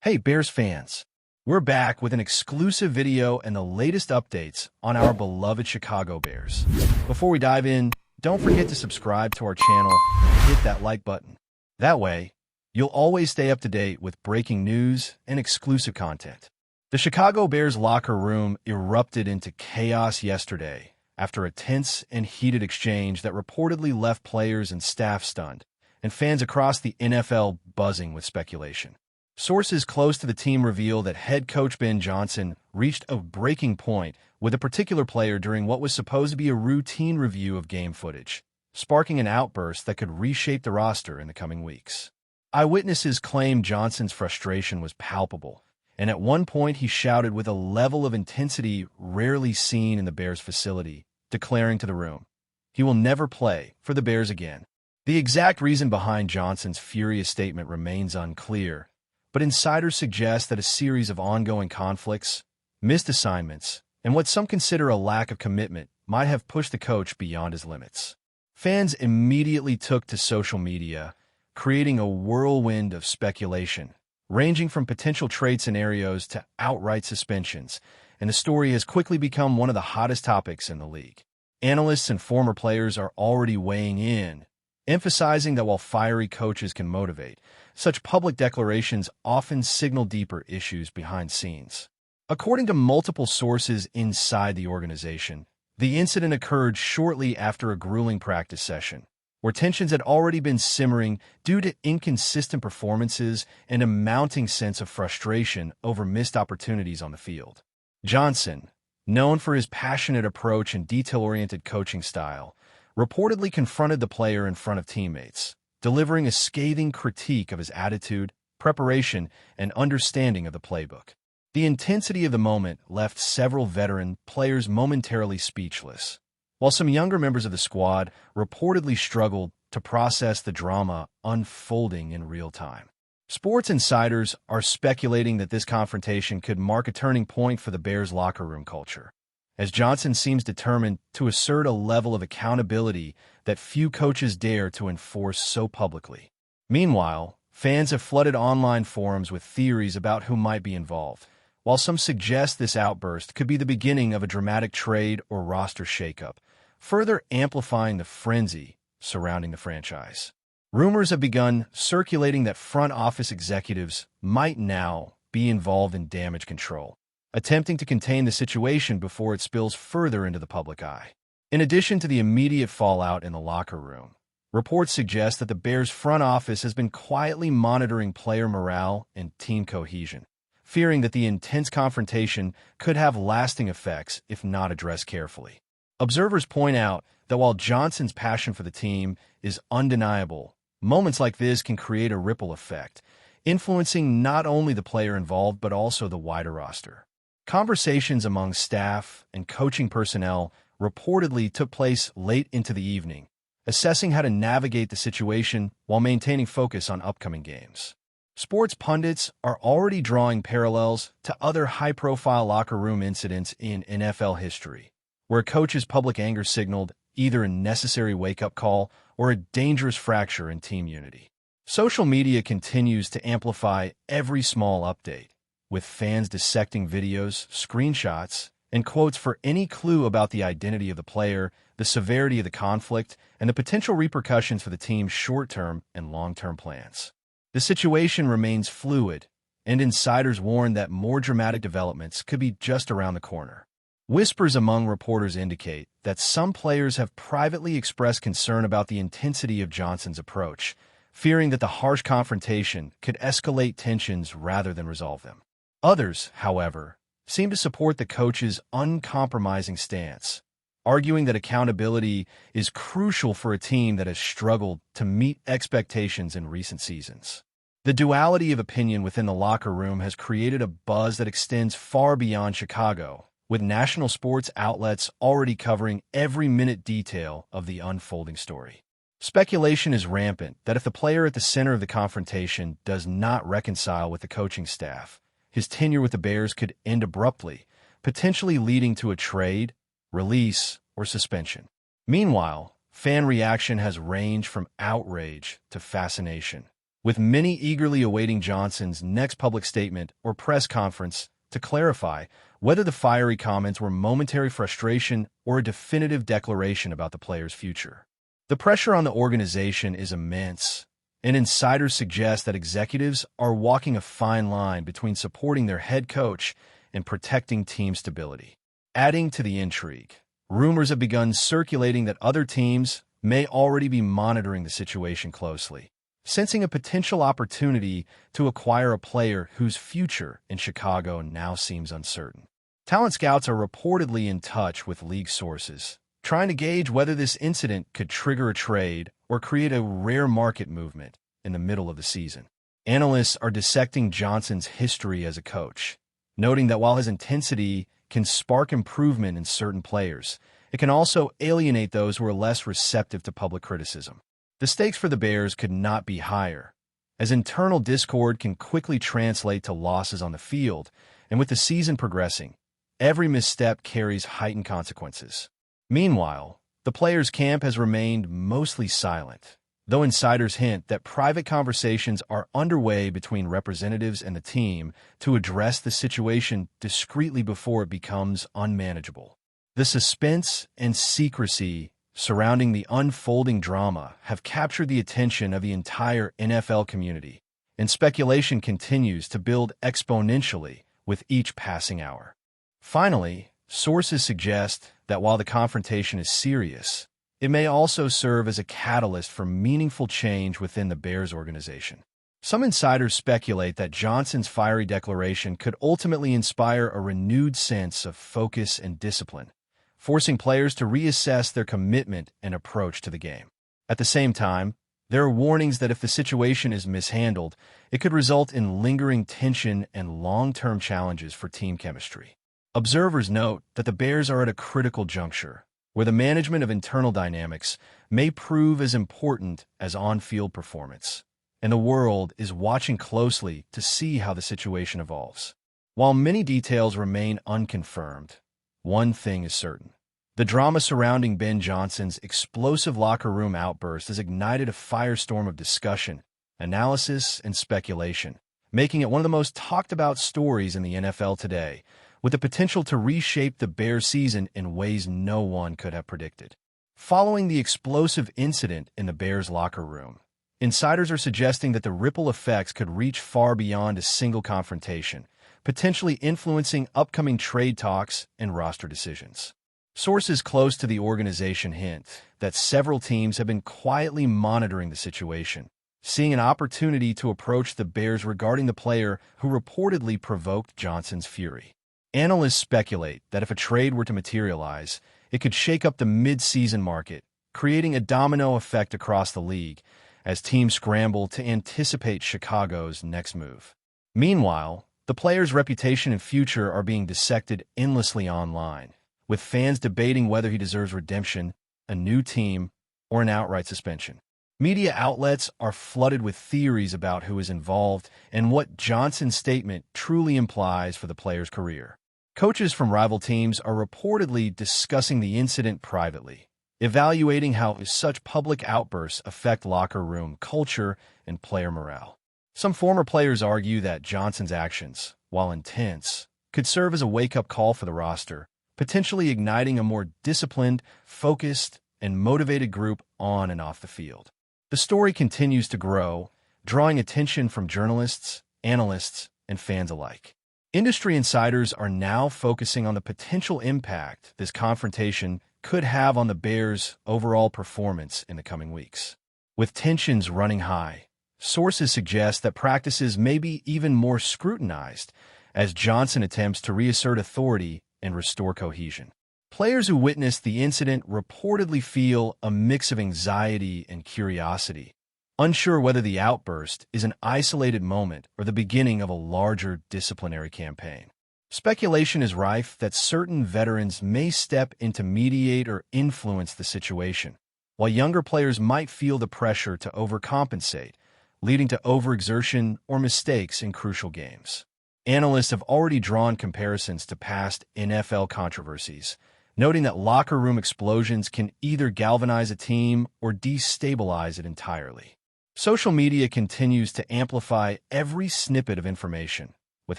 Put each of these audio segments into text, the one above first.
Hey Bears fans, we're back with an exclusive video and the latest updates on our beloved Chicago Bears. Before we dive in, don't forget to subscribe to our channel and hit that like button. That way, you'll always stay up to date with breaking news and exclusive content. The Chicago Bears locker room erupted into chaos yesterday after a tense and heated exchange that reportedly left players and staff stunned, and fans across the NFL buzzing with speculation. Sources close to the team reveal that head coach Ben Johnson reached a breaking point with a particular player during what was supposed to be a routine review of game footage, sparking an outburst that could reshape the roster in the coming weeks. Eyewitnesses claim Johnson's frustration was palpable, and at one point he shouted with a level of intensity rarely seen in the Bears facility, declaring to the room, he will never play for the Bears again. The exact reason behind Johnson's furious statement remains unclear, but insiders suggest that a series of ongoing conflicts, missed assignments, and what some consider a lack of commitment might have pushed the coach beyond his limits. Fans immediately took to social media, creating a whirlwind of speculation, ranging from potential trade scenarios to outright suspensions, and the story has quickly become one of the hottest topics in the league. Analysts and former players are already weighing in, emphasizing that while fiery coaches can motivate, such public declarations often signal deeper issues behind scenes. According to multiple sources inside the organization, the incident occurred shortly after a grueling practice session, where tensions had already been simmering due to inconsistent performances and a mounting sense of frustration over missed opportunities on the field. Johnson, known for his passionate approach and detail-oriented coaching style, reportedly confronted the player in front of teammates, delivering a scathing critique of his attitude, preparation, and understanding of the playbook. The intensity of the moment left several veteran players momentarily speechless, while some younger members of the squad reportedly struggled to process the drama unfolding in real time. Sports insiders are speculating that this confrontation could mark a turning point for the Bears' locker room culture, as Johnson seems determined to assert a level of accountability that few coaches dare to enforce so publicly. Meanwhile, fans have flooded online forums with theories about who might be involved, while some suggest this outburst could be the beginning of a dramatic trade or roster shakeup, further amplifying the frenzy surrounding the franchise. Rumors have begun circulating that front office executives might now be involved in damage control, attempting to contain the situation before it spills further into the public eye. In addition to the immediate fallout in the locker room, reports suggest that the Bears' front office has been quietly monitoring player morale and team cohesion, fearing that the intense confrontation could have lasting effects if not addressed carefully. Observers point out that while Johnson's passion for the team is undeniable, moments like this can create a ripple effect, influencing not only the player involved but also the wider roster. Conversations among staff and coaching personnel reportedly took place late into the evening, assessing how to navigate the situation while maintaining focus on upcoming games. Sports pundits are already drawing parallels to other high-profile locker room incidents in NFL history, where coaches' public anger signaled either a necessary wake-up call or a dangerous fracture in team unity. Social media continues to amplify every small update, with fans dissecting videos, screenshots, and quotes for any clue about the identity of the player, the severity of the conflict, and the potential repercussions for the team's short-term and long-term plans. The situation remains fluid, and insiders warn that more dramatic developments could be just around the corner. Whispers among reporters indicate that some players have privately expressed concern about the intensity of Johnson's approach, fearing that the harsh confrontation could escalate tensions rather than resolve them. Others, however, seem to support the coach's uncompromising stance, arguing that accountability is crucial for a team that has struggled to meet expectations in recent seasons. The duality of opinion within the locker room has created a buzz that extends far beyond Chicago, with national sports outlets already covering every minute detail of the unfolding story. Speculation is rampant that if the player at the center of the confrontation does not reconcile with the coaching staff, his tenure with the Bears could end abruptly, potentially leading to a trade, release, or suspension. Meanwhile, fan reaction has ranged from outrage to fascination, with many eagerly awaiting Johnson's next public statement or press conference to clarify whether the fiery comments were momentary frustration or a definitive declaration about the player's future. The pressure on the organization is immense, and insiders suggest that executives are walking a fine line between supporting their head coach and protecting team stability. Adding to the intrigue, rumors have begun circulating that other teams may already be monitoring the situation closely, sensing a potential opportunity to acquire a player whose future in Chicago now seems uncertain. Talent scouts are reportedly in touch with league sources, trying to gauge whether this incident could trigger a trade or create a rare market movement in the middle of the season. Analysts are dissecting Johnson's history as a coach, noting that while his intensity can spark improvement in certain players, it can also alienate those who are less receptive to public criticism. The stakes for the Bears could not be higher, as internal discord can quickly translate to losses on the field, and with the season progressing, every misstep carries heightened consequences. Meanwhile, the players' camp has remained mostly silent, though insiders hint that private conversations are underway between representatives and the team to address the situation discreetly before it becomes unmanageable. The suspense and secrecy surrounding the unfolding drama have captured the attention of the entire NFL community, and speculation continues to build exponentially with each passing hour. Finally, sources suggest that while the confrontation is serious, it may also serve as a catalyst for meaningful change within the Bears organization. Some insiders speculate that Johnson's fiery declaration could ultimately inspire a renewed sense of focus and discipline, forcing players to reassess their commitment and approach to the game. At the same time, there are warnings that if the situation is mishandled, it could result in lingering tension and long-term challenges for team chemistry. Observers note that the Bears are at a critical juncture, where the management of internal dynamics may prove as important as on-field performance, and the world is watching closely to see how the situation evolves. While many details remain unconfirmed, one thing is certain. The drama surrounding Ben Johnson's explosive locker room outburst has ignited a firestorm of discussion, analysis, and speculation, making it one of the most talked-about stories in the NFL today, with the potential to reshape the Bears season in ways no one could have predicted. Following the explosive incident in the Bears locker room, insiders are suggesting that the ripple effects could reach far beyond a single confrontation, potentially influencing upcoming trade talks and roster decisions. Sources close to the organization hint that several teams have been quietly monitoring the situation, seeing an opportunity to approach the Bears regarding the player who reportedly provoked Johnson's fury. Analysts speculate that if a trade were to materialize, it could shake up the mid-season market, creating a domino effect across the league as teams scramble to anticipate Chicago's next move. Meanwhile, the player's reputation and future are being dissected endlessly online, with fans debating whether he deserves redemption, a new team, or an outright suspension. Media outlets are flooded with theories about who is involved and what Johnson's statement truly implies for the player's career. Coaches from rival teams are reportedly discussing the incident privately, evaluating how such public outbursts affect locker room culture and player morale. Some former players argue that Johnson's actions, while intense, could serve as a wake-up call for the roster, potentially igniting a more disciplined, focused, and motivated group on and off the field. The story continues to grow, drawing attention from journalists, analysts, and fans alike. Industry insiders are now focusing on the potential impact this confrontation could have on the Bears' overall performance in the coming weeks. With tensions running high, sources suggest that practices may be even more scrutinized as Johnson attempts to reassert authority and restore cohesion. Players who witnessed the incident reportedly feel a mix of anxiety and curiosity, unsure whether the outburst is an isolated moment or the beginning of a larger disciplinary campaign. Speculation is rife that certain veterans may step in to mediate or influence the situation, while younger players might feel the pressure to overcompensate, leading to overexertion or mistakes in crucial games. Analysts have already drawn comparisons to past NFL controversies, noting that locker room explosions can either galvanize a team or destabilize it entirely. Social media continues to amplify every snippet of information, with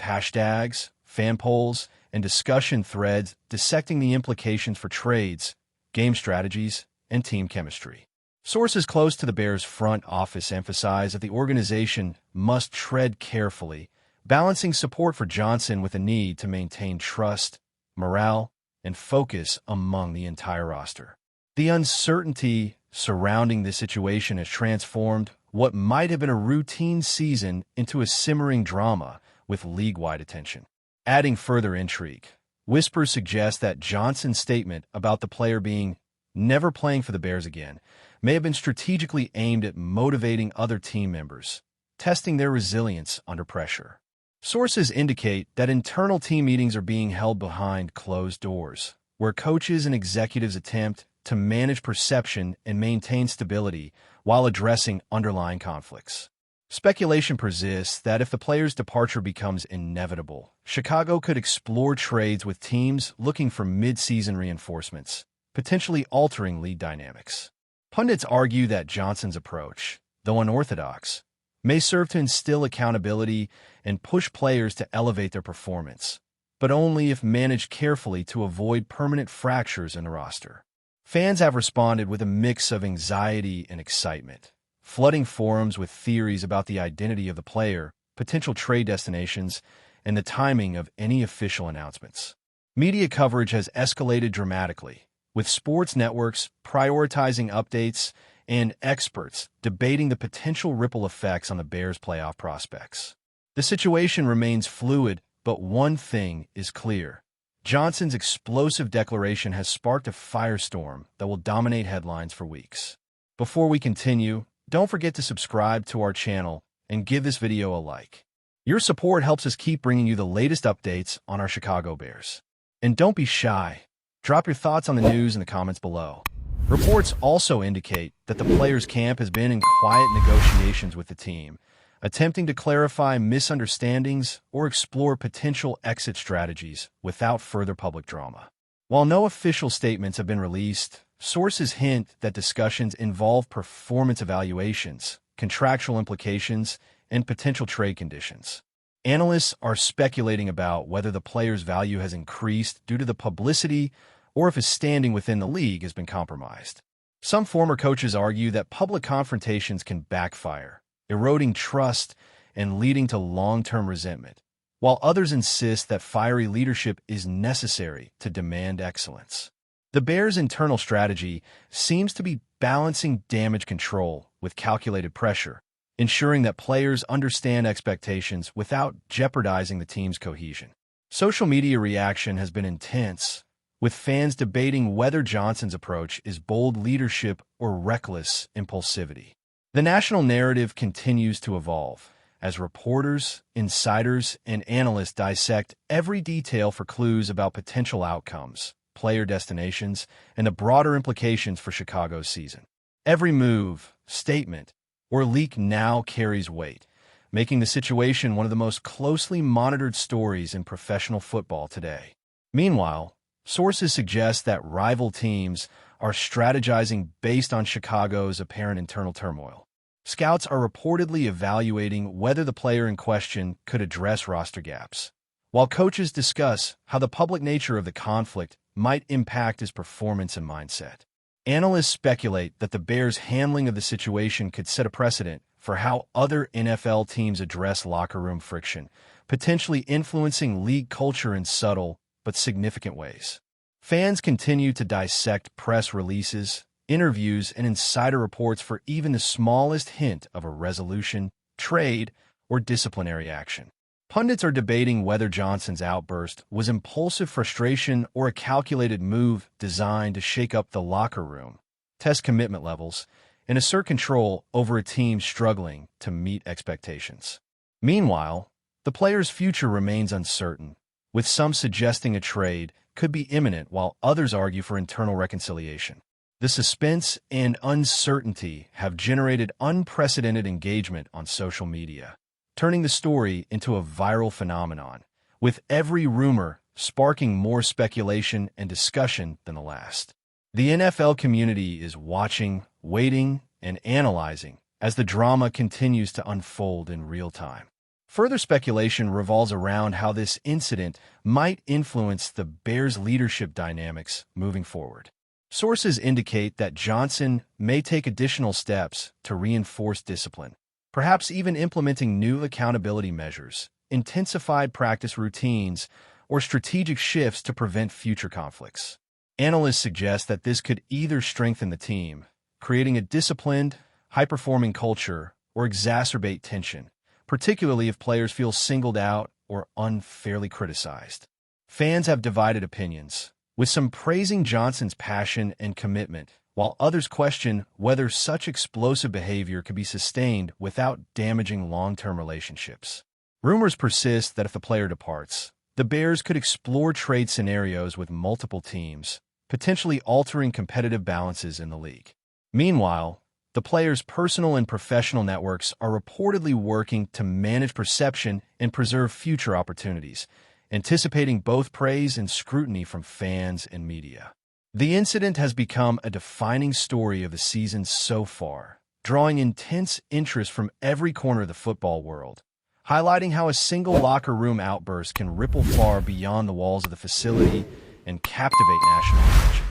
hashtags, fan polls, and discussion threads dissecting the implications for trades, game strategies, and team chemistry. Sources close to the Bears' front office emphasize that the organization must tread carefully, balancing support for Johnson with a need to maintain trust, morale, and focus among the entire roster. The uncertainty surrounding this situation has transformed what might have been a routine season into a simmering drama with league-wide attention. Adding further intrigue, whispers suggest that Johnson's statement about the player being never playing for the Bears again may have been strategically aimed at motivating other team members, testing their resilience under pressure. Sources indicate that internal team meetings are being held behind closed doors, where coaches and executives attempt to manage perception and maintain stability while addressing underlying conflicts. Speculation persists that if the player's departure becomes inevitable, Chicago could explore trades with teams looking for mid-season reinforcements, potentially altering league dynamics. Pundits argue that Johnson's approach, though unorthodox, may serve to instill accountability and push players to elevate their performance, but only if managed carefully to avoid permanent fractures in the roster. Fans have responded with a mix of anxiety and excitement, flooding forums with theories about the identity of the player, potential trade destinations, and the timing of any official announcements. Media coverage has escalated dramatically, with sports networks prioritizing updates and experts debating the potential ripple effects on the Bears' playoff prospects. The situation remains fluid, but one thing is clear. Johnson's explosive declaration has sparked a firestorm that will dominate headlines for weeks. Before we continue, don't forget to subscribe to our channel and give this video a like. Your support helps us keep bringing you the latest updates on our Chicago Bears. And don't be shy. Drop your thoughts on the news in the comments below. Reports also indicate that the players' camp has been in quiet negotiations with the team, attempting to clarify misunderstandings or explore potential exit strategies without further public drama. While no official statements have been released, sources hint that discussions involve performance evaluations, contractual implications, and potential trade conditions. Analysts are speculating about whether the player's value has increased due to the publicity or if his standing within the league has been compromised. Some former coaches argue that public confrontations can backfire, eroding trust and leading to long-term resentment, while others insist that fiery leadership is necessary to demand excellence. The Bears' internal strategy seems to be balancing damage control with calculated pressure, ensuring that players understand expectations without jeopardizing the team's cohesion. Social media reaction has been intense, with fans debating whether Johnson's approach is bold leadership or reckless impulsivity. The national narrative continues to evolve as reporters, insiders, and analysts dissect every detail for clues about potential outcomes, player destinations, and the broader implications for Chicago's season. Every move, statement, or leak now carries weight, making the situation one of the most closely monitored stories in professional football today. Meanwhile, sources suggest that rival teams are strategizing based on Chicago's apparent internal turmoil. Scouts are reportedly evaluating whether the player in question could address roster gaps, while coaches discuss how the public nature of the conflict might impact his performance and mindset. Analysts speculate that the Bears' handling of the situation could set a precedent for how other NFL teams address locker room friction, potentially influencing league culture in subtle but significant ways. Fans continue to dissect press releases, interviews, and insider reports for even the smallest hint of a resolution, trade, or disciplinary action. Pundits are debating whether Johnson's outburst was impulsive frustration or a calculated move designed to shake up the locker room, test commitment levels, and assert control over a team struggling to meet expectations. Meanwhile, the player's future remains uncertain, with some suggesting a trade could be imminent while others argue for internal reconciliation. The suspense and uncertainty have generated unprecedented engagement on social media, turning the story into a viral phenomenon, with every rumor sparking more speculation and discussion than the last. The NFL community is watching, waiting, and analyzing as the drama continues to unfold in real time. Further speculation revolves around how this incident might influence the Bears' leadership dynamics moving forward. Sources indicate that Johnson may take additional steps to reinforce discipline, perhaps even implementing new accountability measures, intensified practice routines, or strategic shifts to prevent future conflicts. Analysts suggest that this could either strengthen the team, creating a disciplined, high-performing culture, or exacerbate tension, particularly if players feel singled out or unfairly criticized. Fans have divided opinions, with some praising Johnson's passion and commitment, while others question whether such explosive behavior could be sustained without damaging long-term relationships. Rumors persist that if the player departs, the Bears could explore trade scenarios with multiple teams, potentially altering competitive balances in the league. Meanwhile, the players' personal and professional networks are reportedly working to manage perception and preserve future opportunities, anticipating both praise and scrutiny from fans and media. The incident has become a defining story of the season so far, drawing intense interest from every corner of the football world, highlighting how a single locker room outburst can ripple far beyond the walls of the facility and captivate national attention.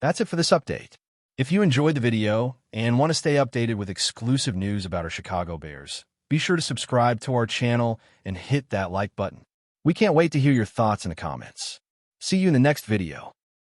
That's it for this update. If you enjoyed the video and want to stay updated with exclusive news about our Chicago Bears, be sure to subscribe to our channel and hit that like button. We can't wait to hear your thoughts in the comments. See you in the next video.